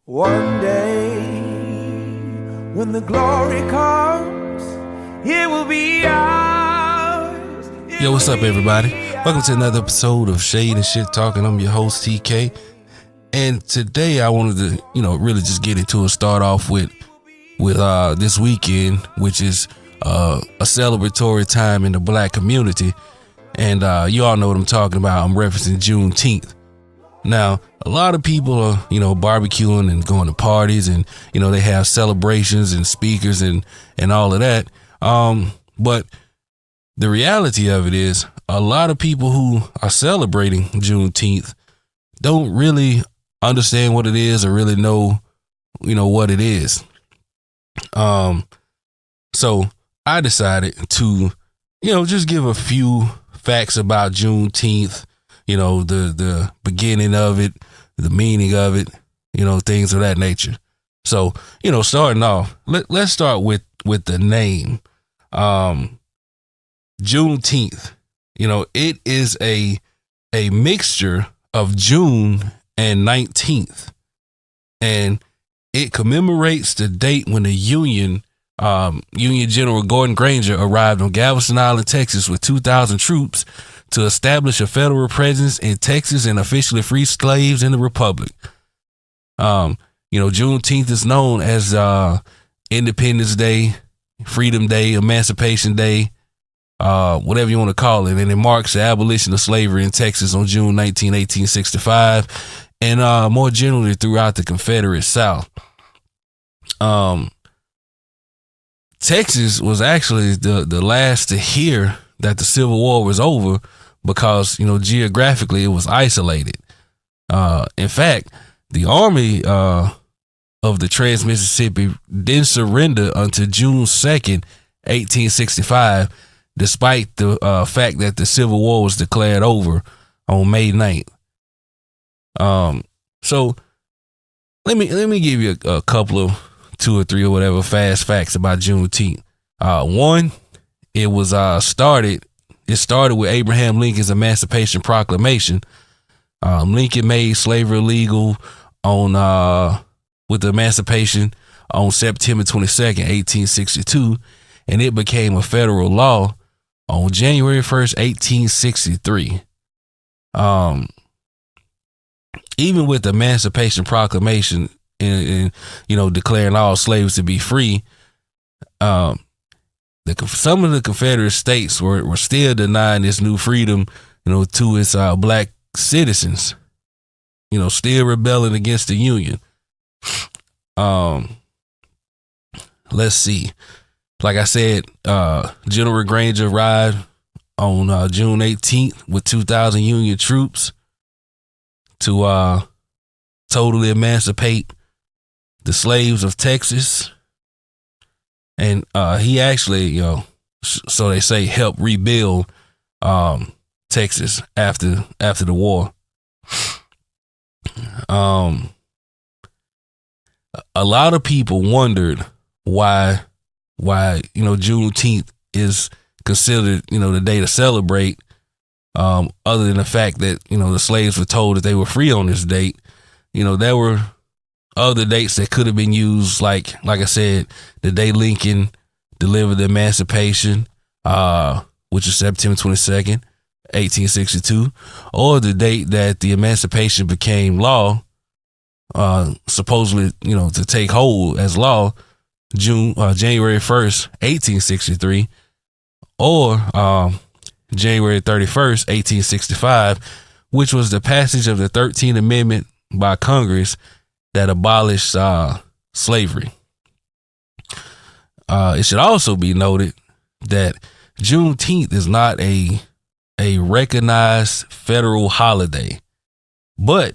One day, when the glory comes, it will be ours. Yo, what's up, everybody? Welcome to another episode of Shade and Shit Talking. I'm your host, TK. And today I wanted to, really just get into it, start off with this weekend, which is a celebratory time in the black community. And you all know what I'm talking about. I'm referencing Juneteenth. Now, a lot of people are, barbecuing and going to parties, and, they have celebrations and speakers and all of that. But the reality of it is a lot of people who are celebrating Juneteenth don't really understand what it is or really know, what it is. So I decided to, just give a few facts about Juneteenth, the beginning of it, the meaning of it, things of that nature. So, starting off, let's start with the name. Juneteenth, it is a mixture of June and 19th, and it commemorates the date when the Union General Gordon Granger arrived on Galveston Island, Texas with 2,000 troops to establish a federal presence in Texas and officially free slaves in the Republic. Juneteenth is known as Independence Day, Freedom Day, Emancipation Day, whatever you want to call it. And it marks the abolition of slavery in Texas on June 19, 1865, and more generally throughout the Confederate South. Texas was actually the last to hear that the Civil War was over because, geographically it was isolated. In fact, the Army of the Trans-Mississippi didn't surrender until June 2nd, 1865, despite the fact that the Civil War was declared over on May 9th. So let me give you a couple of 2 or 3 or whatever fast facts about Juneteenth. One, it started with Abraham Lincoln's Emancipation Proclamation. Lincoln made slavery illegal with the Emancipation on September 22nd, 1862, and it became a federal law on January 1st, 1863. Even with the Emancipation Proclamation and declaring all slaves to be free, some of the Confederate States were still denying this new freedom, to its black citizens, still rebelling against the Union. Let's see. Like I said, General Granger arrived on June 18th with 2,000 Union troops to totally emancipate the slaves of Texas. And he actually, so they say, helped rebuild Texas after the war. A lot of people wondered why Juneteenth is considered, the day to celebrate, other than the fact that, the slaves were told that they were free on this date. There were other dates that could have been used, like I said, the day Lincoln delivered the Emancipation, which is September 22nd, 1862, or the date that the Emancipation became law, supposedly, to take hold as law, January 1st, 1863, or January 31st, 1865, which was the passage of the 13th Amendment by Congress that abolished slavery. It should also be noted that Juneteenth is not a recognized federal holiday, but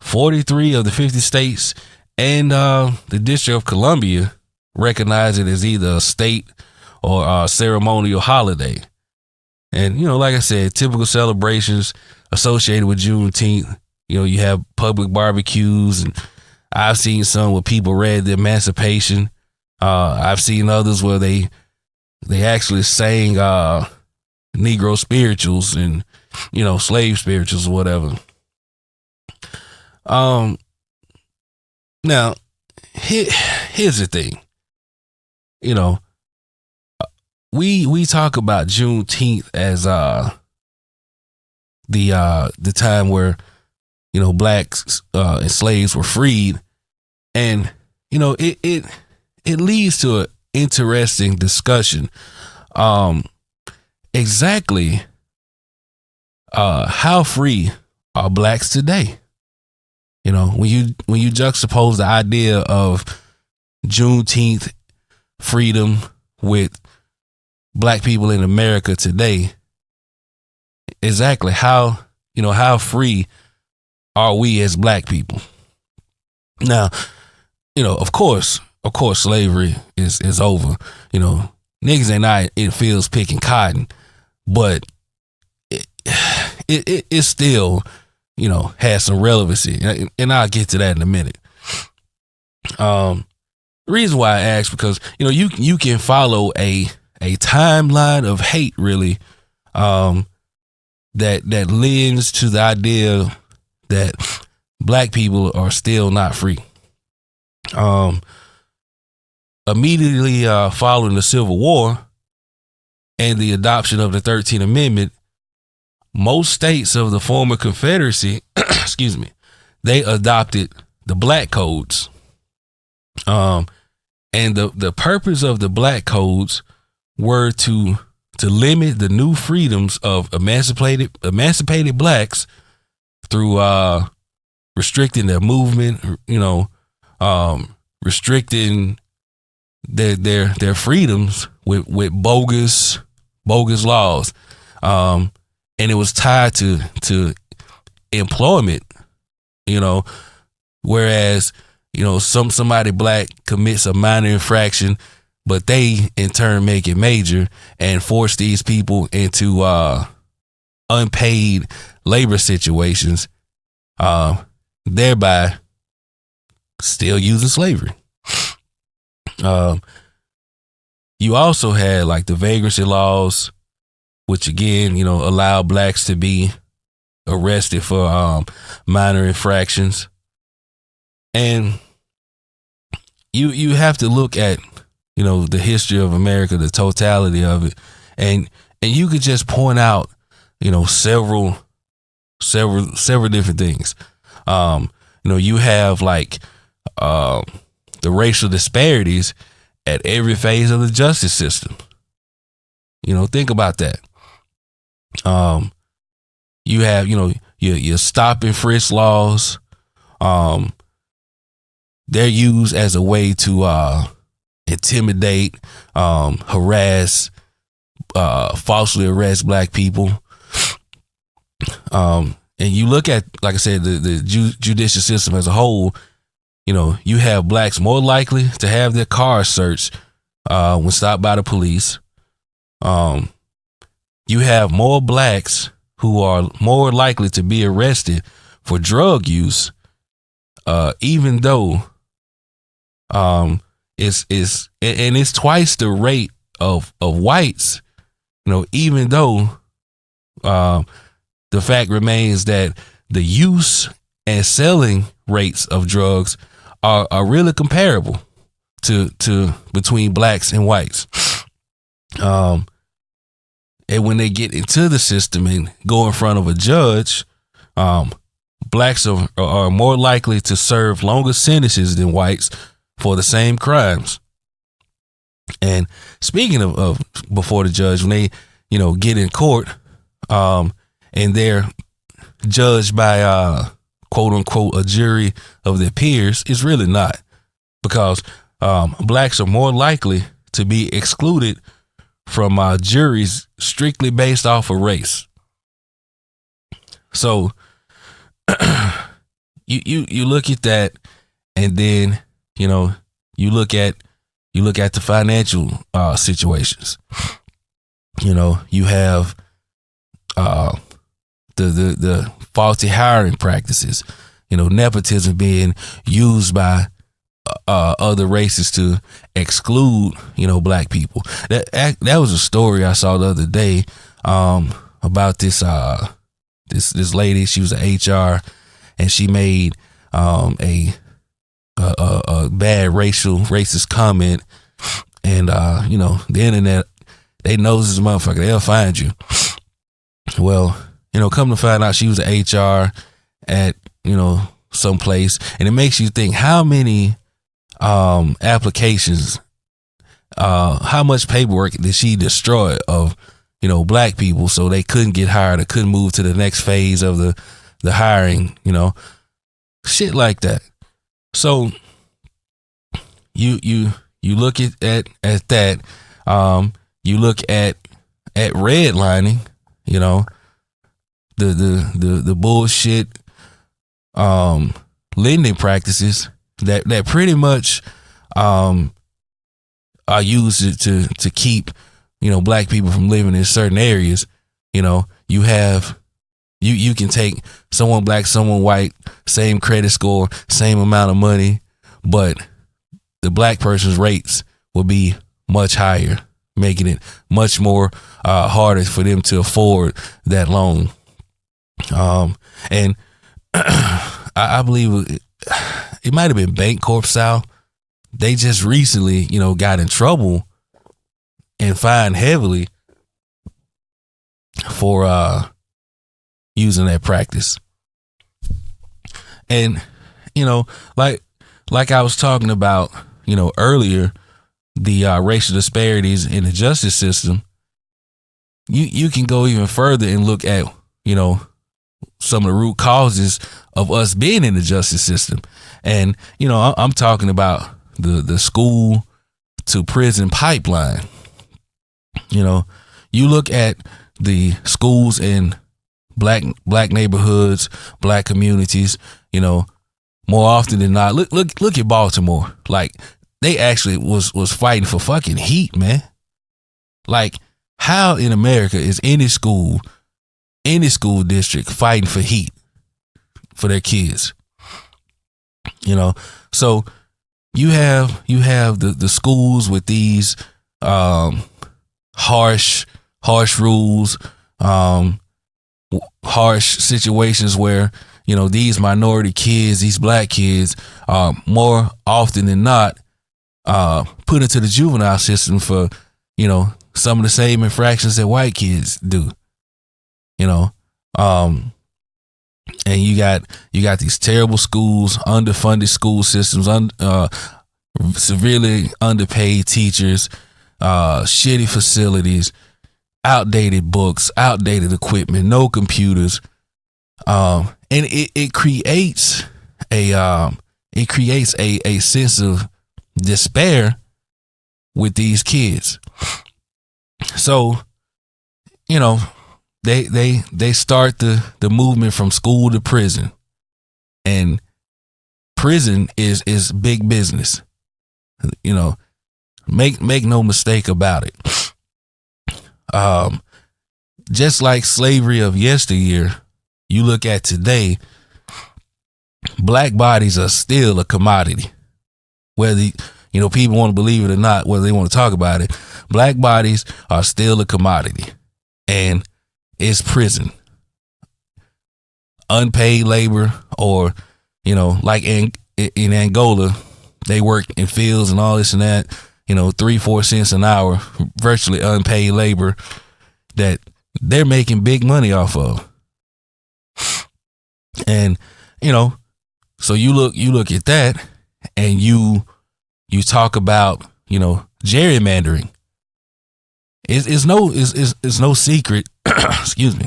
43 of the 50 states and the District of Columbia recognize it as either a state or a ceremonial holiday. And, like I said, typical celebrations associated with Juneteenth, you have public barbecues, and I've seen some where people read the Emancipation. I've seen others where they actually sang Negro spirituals and, slave spirituals or whatever. Now, here's the thing. You know, we talk about Juneteenth as the time where, you know, blacks and slaves were freed, and you know it leads to an interesting discussion. Exactly, how free are blacks today? You know, when you juxtapose the idea of Juneteenth freedom with black people in America today, exactly how free are we as black people? Now, you know, of course, slavery is over. You know, niggas ain't out in fields picking cotton, but it still, you know, has some relevancy, and I'll get to that in a minute. The reason why I ask, because you know you can follow a timeline of hate, really, that lends to the idea that black people are still not free. Immediately following the Civil War and the adoption of the 13th Amendment, most states of the former Confederacy, excuse me, they adopted the black codes. And the purpose of the black codes were to limit the new freedoms of emancipated blacks through restricting their movement, you know, restricting their freedoms with bogus laws. And it was tied to employment, you know, whereas, you know, somebody black commits a minor infraction, but they in turn make it major and force these people into unpaid labor situations, thereby still using slavery. You also had like the vagrancy laws, which again, you know, allow blacks to be arrested for minor infractions. And you have to look at, you know, the history of America, the totality of it, and you could just point out, you know, several different things. You know, you have like the racial disparities at every phase of the justice system. You know, think about that. You have, you know, your stop and frisk laws. They're used as a way to intimidate, harass, falsely arrest black people. And you look at, like I said, the judicial system as a whole. You know, you have blacks more likely to have their cars searched when stopped by the police. You have more blacks who are more likely to be arrested for drug use, even though it's twice the rate of whites. You know, even though the fact remains that the use and selling rates of drugs are really comparable to between blacks and whites. And when they get into the system and go in front of a judge, blacks are more likely to serve longer sentences than whites for the same crimes. And speaking of before the judge, when they, you know, get in court, and they're judged by quote unquote a jury of their peers, it's really not, because blacks are more likely to be excluded from juries strictly based off of race. So you look at that, and then, you know, you look at the financial situations. You know, you have the faulty hiring practices, you know, nepotism being used by other races to exclude, you know, black people. That was a story I saw the other day about this lady. She was an HR, and she made a a bad racist comment, and the internet, they knows this motherfucker, they'll find you. Well, come to find out she was an HR at someplace, and it makes you think how many applications, how much paperwork did she destroy of black people so they couldn't get hired or couldn't move to the next phase of the hiring, shit like that. So you look at that, you look at redlining, the bullshit lending practices that pretty much are used to keep black people from living in certain areas. You have you can take someone black, someone white, same credit score, same amount of money, but the black person's rates will be much higher, making it much more harder for them to afford that loan. And I believe it might have been Bancorp South. They just recently, got in trouble and fined heavily for using that practice. And like I was talking about, earlier, the racial disparities in the justice system. You can go even further and look at some of the root causes of us being in the justice system. And I'm talking about the school to prison pipeline. You look at the schools in black neighborhoods, black communities, more often than not. Look at Baltimore. Like, they actually was fighting for fucking heat, man. Like, how in America is any school district fighting for heat for their kids? So you have the schools with these harsh rules, harsh situations where these minority kids, these black kids, more often than not put into the juvenile system for some of the same infractions that white kids do. And you got these terrible schools, underfunded school systems, severely underpaid teachers, shitty facilities, outdated books, outdated equipment, no computers, and it creates a sense of despair with these kids. So they start the movement from school to prison, and prison is big business. Make no mistake about it. Just like slavery of yesteryear, you look at today, black bodies are still a commodity. Whether people want to believe it or not, whether they want to talk about it, black bodies are still a commodity, and it's prison, unpaid labor, or like in Angola, they work in fields and all this and that, 3-4 cents an hour, virtually unpaid labor that they're making big money off of. And so you look at that, and you talk about gerrymandering. It's no secret. Excuse me.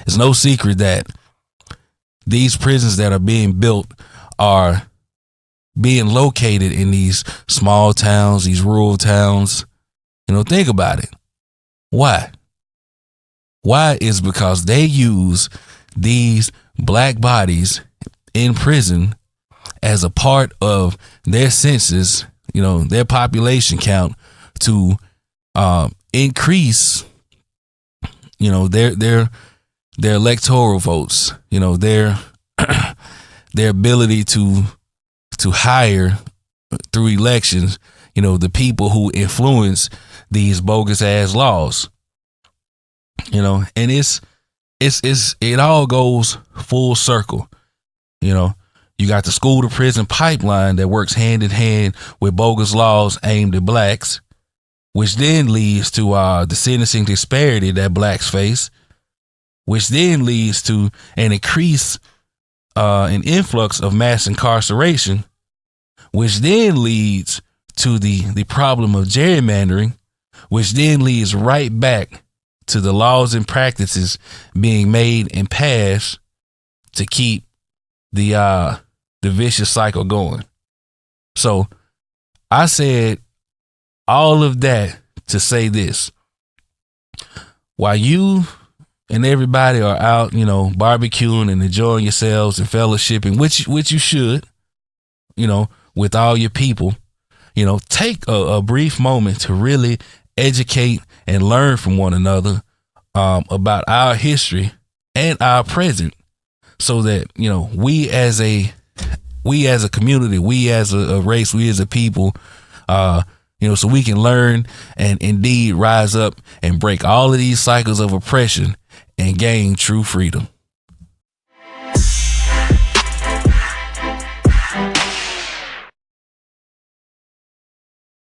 It's no secret that these prisons that are being built are being located in these small towns, these rural towns. Think about it. Why? Why is because they use these black bodies in prison as a part of their census, their population count, to increase, their electoral votes, their ability to hire through elections, the people who influence these bogus ass laws. And it all goes full circle. You got the school to prison pipeline that works hand in hand with bogus laws aimed at blacks, which then leads to the sentencing disparity that blacks face, which then leads to an increase, an influx of mass incarceration, which then leads to the problem of gerrymandering, which then leads right back to the laws and practices being made and passed to keep the vicious cycle going. So I said all of that to say this: while you and everybody are out, barbecuing and enjoying yourselves and fellowshipping, which you should, with all your people, take a brief moment to really educate and learn from one another about our history and our present, so that we as a community, we as a race, we as a people, so we can learn and indeed rise up and break all of these cycles of oppression and gain true freedom.